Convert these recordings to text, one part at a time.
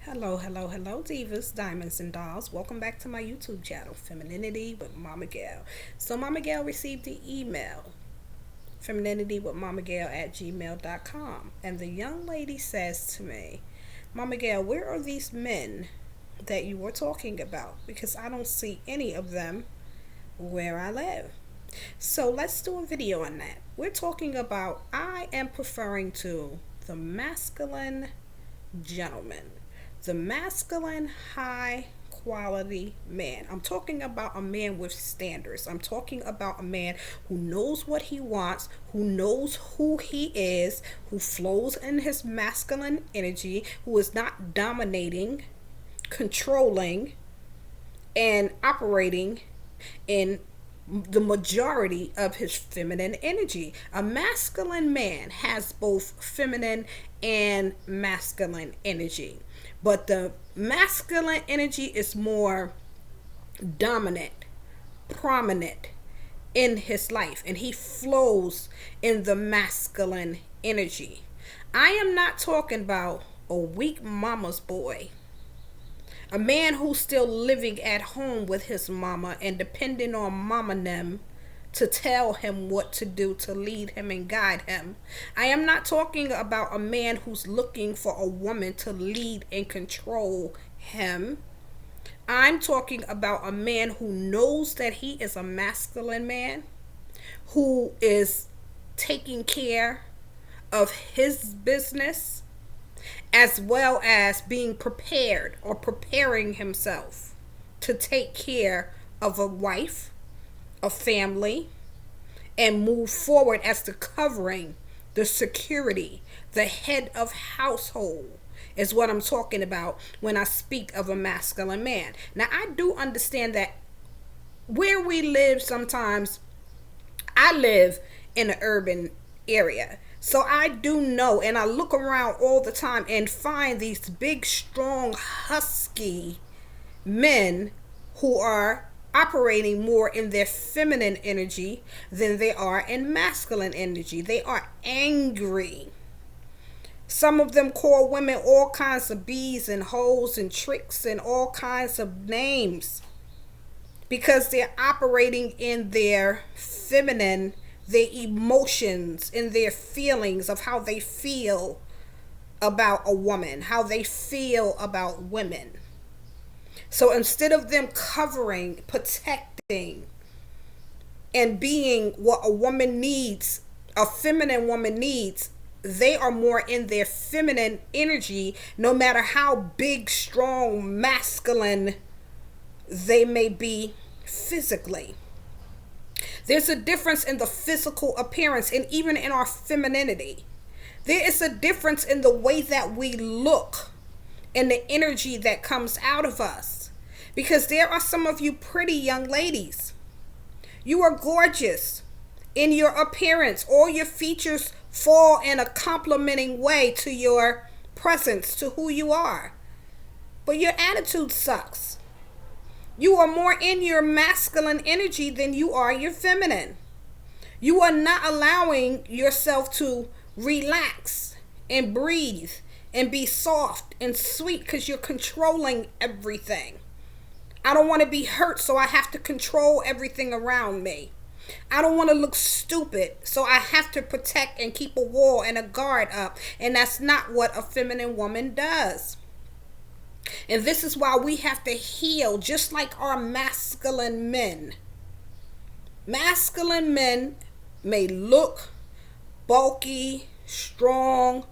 Hello, divas, diamonds, and dolls. Welcome back to my YouTube channel, Femininity with Momma Gail. So, Momma Gail received the email, femininity with Momma Gail at gmail.com. And the young lady says to me, Momma Gail, where are these men that you were talking about? Because I don't see any of them where I live. So, let's do a video on that. We're talking about, I am preferring to the masculine gentleman, the masculine high quality man. I'm talking about a man with standards. I'm talking about a man who knows what he wants, who knows who he is, who flows in his masculine energy, who is not dominating, controlling, and operating in the majority of his feminine energy. A masculine man has both feminine and masculine energy, but the masculine energy is more dominant, prominent in his life, and he flows in the masculine energy. I am not talking about a weak mama's boy, a man who's still living at home with his mama and depending on mama them to tell him what to do, to lead him and guide him. I am not talking about a man who's looking for a woman to lead and control him. I'm talking about a man who knows that he is a masculine man, who is taking care of his business, as well as being prepared or preparing himself to take care of a wife, a family, and move forward as the covering, the security, the head of household is what I'm talking about when I speak of a masculine man. Now, I do understand that where we live sometimes, I live in an urban area. So I do know, and I look around all the time and find these big, strong, husky men who are operating more in their feminine energy than they are in masculine energy. They are angry. Some of them call women all kinds of bees and hoes and tricks and all kinds of names because they're operating in their feminine, their emotions, and their feelings of how they feel about a woman, how they feel about women. So instead of them covering, protecting, and being what a woman needs, a feminine woman needs, they are more in their feminine energy, no matter how big, strong, masculine they may be physically. There's a difference in the physical appearance and even in our femininity. There is a difference in the way that we look and the energy that comes out of us. Because there are some of you pretty young ladies. You are gorgeous in your appearance. All your features fall in a complimenting way to your presence, to who you are. But your attitude sucks. You are more in your masculine energy than you are your feminine. You are not allowing yourself to relax and breathe and be soft and sweet because you're controlling everything. I don't want to be hurt, so I have to control everything around me. I don't want to look stupid, so I have to protect and keep a wall and a guard up. And that's not what a feminine woman does. And this is why we have to heal just like our masculine men. Masculine men may look bulky, strong,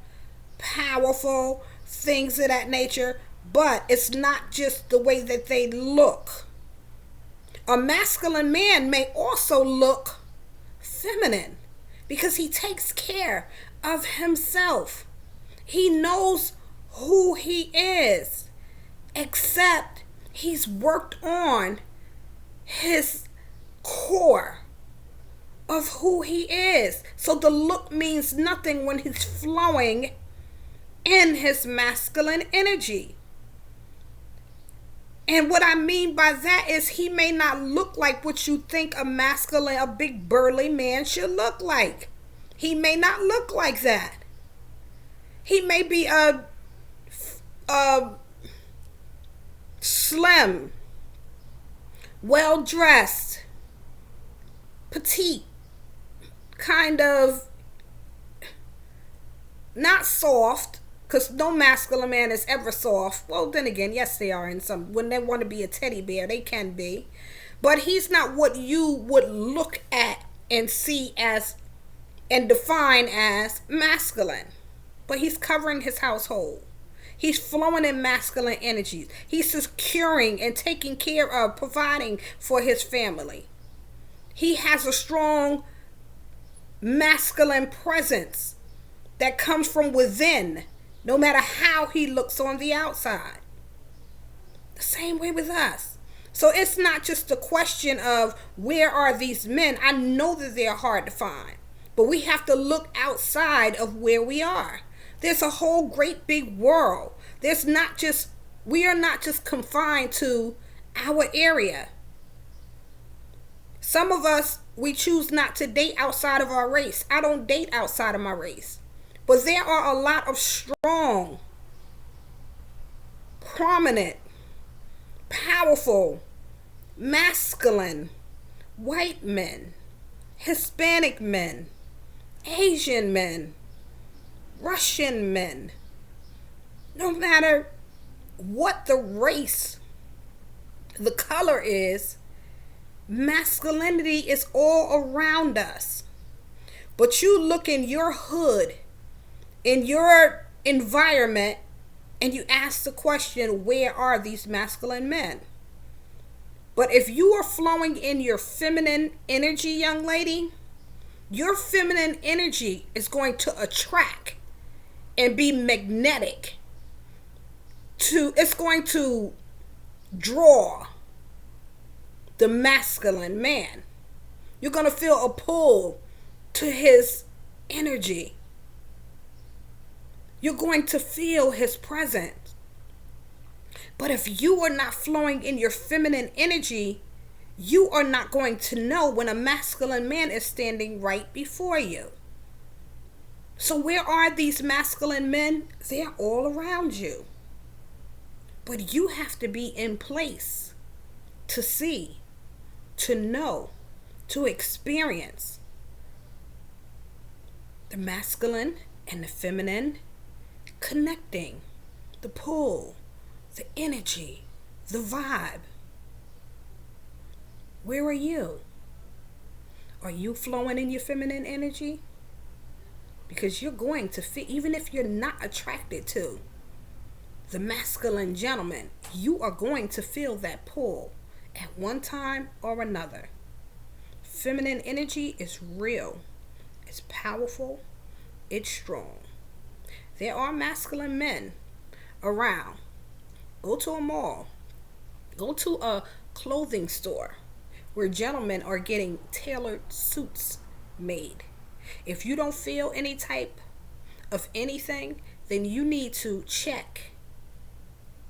powerful, things of that nature, but it's not just the way that they look. A masculine man may also look feminine because he takes care of himself. He knows who he is, except he's worked on his core of who he is. So the look means nothing when he's flowing in his masculine energy. And what I mean by that is he may not look like what you think a masculine, a big burly man should look like. He may not look like that. He may be a slim, well dressed, petite, kind of not soft, because no masculine man is ever soft. Well, then again, yes, they are in some. When they want to be a teddy bear, they can be. But he's not what you would look at and see as and define as masculine. But he's covering his household. He's flowing in masculine energies. He's securing and taking care of, providing for his family. He has a strong masculine presence that comes from within, no matter how he looks on the outside. The same way with us. So it's not just a question of where are these men. I know that they're hard to find, but we have to look outside of where we are. There's a whole great big world. We are not just confined to our area. Some of us, we choose not to date outside of our race. I don't date outside of my race. But there are a lot of strong, prominent, powerful, masculine, white men, Hispanic men, Asian men, Russian men. No matter what the race, the color is, masculinity is all around us. But you look in your hood, in your environment, and you ask the question, where are these masculine men? But if you are flowing in your feminine energy, young lady, your feminine energy is going to attract and be magnetic. It's going to draw the masculine man. You're going to feel a pull to his energy. You're going to feel his presence. But if you are not flowing in your feminine energy, you are not going to know when a masculine man is standing right before you. So where are these masculine men? They're all around you. But you have to be in place to see, to know, to experience the masculine and the feminine connecting, the pull, the energy, the vibe. Where are you? Are you flowing in your feminine energy? Because you're going to feel, even if you're not attracted to the masculine gentleman, you are going to feel that pull at one time or another. Feminine energy is real. It's powerful. It's strong. There are masculine men around. Go to a mall. Go to a clothing store where gentlemen are getting tailored suits made. If you don't feel any type of anything, then you need to check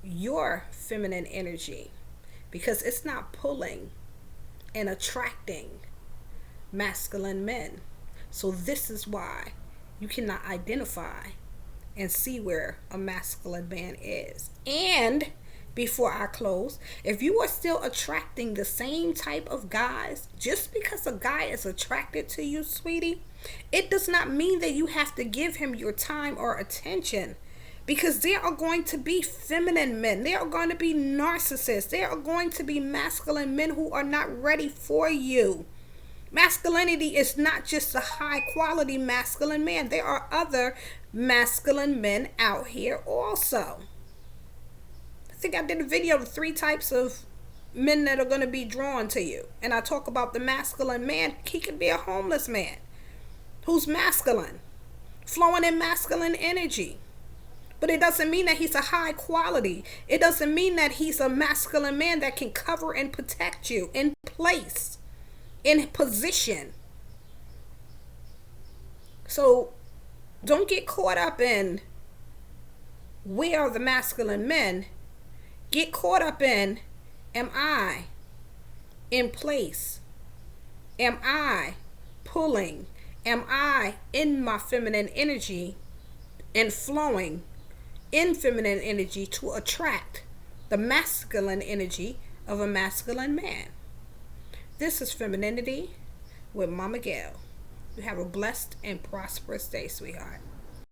your feminine energy, because it's not pulling and attracting masculine men. So this is why you cannot identify and see where a masculine man is. And before I close, if you are still attracting the same type of guys, just because a guy is attracted to you, sweetie, it does not mean that you have to give him your time or attention. Because there are going to be feminine men. There are going to be narcissists. There are going to be masculine men who are not ready for you. Masculinity is not just a high quality masculine man. There are other masculine men out here also. I think I did a video of 3 types of men that are going to be drawn to you. And I talk about the masculine man. He could be a homeless man who's masculine, flowing in masculine energy. But it doesn't mean that he's a high quality. It doesn't mean that he's a masculine man that can cover and protect you in place, in position. So don't get caught up in where are the masculine men. Get caught up in, am I in place? Am I pulling? Am I in my feminine energy and flowing in feminine energy to attract the masculine energy of a masculine man. This is Femininity with Momma Gail. You have a blessed and prosperous day, sweetheart.